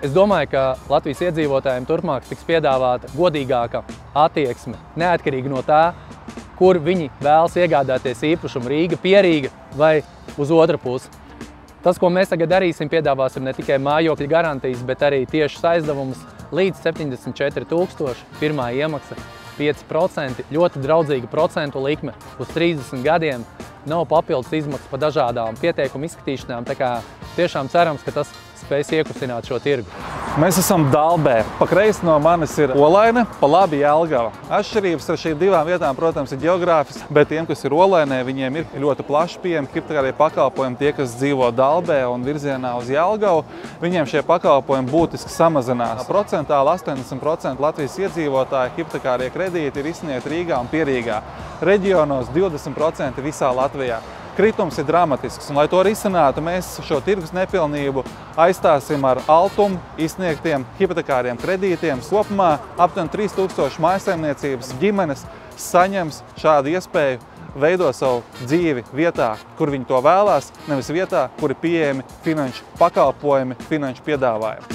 Es domāju, ka Latvijas iedzīvotājiem turpmāk tiks piedāvāta godīgāka attieksme, neatkarīgi no tā, kur viņi vēlas iegādāties īpašumu Rīga, Pierīga vai uz otru pusi. Tas, ko mēs tagad darīsim, piedāvāsim ne tikai mājokļa garantijas, bet arī tiešas aizdevumus līdz 74 000, pirmā iemaksa 5%, ļoti draudzīga procentu likme uz 30 gadiem, nav papildus izmaksas pa dažādām pieteikumu izskatīšanām, tā kā tiešām cerams, ka tas spēs iekustināt šo tirgu. Mēs esam Dalbē. Pa kreisi no manis ir Olaine, pa labi Jelgava. Atšķirības ar šīm divām vietām, protams, ir geogrāfiskas, bet tiem, kas ir Olainē, viņiem ir ļoti plaši pieejami kriptokārtie pakalpojumi. Tie, kas dzīvo Dalbē un virzienā uz Jelgavu, viņiem šie pakalpojumi būtiski samazinās. Procentāli 80% Latvijas iedzīvotāji kriptokārtie kredīti ir izsniegti Rīgā un Pierīgā. Reģionos 20% visā Latvijā. Kritums ir dramatisks, un lai to risinātu, mēs šo tirgus nepilnību aizstāsim ar Altum izsniegtiem hipotekāriem kredītiem. Kopumā aptuveni 3000 mājsaimniecības ģimenes saņems šādu iespēju veidot savu dzīvi vietā, kur viņi to vēlās, nevis vietā, kur ir pieejami finanšu pakalpojumi, finanšu piedāvājumi.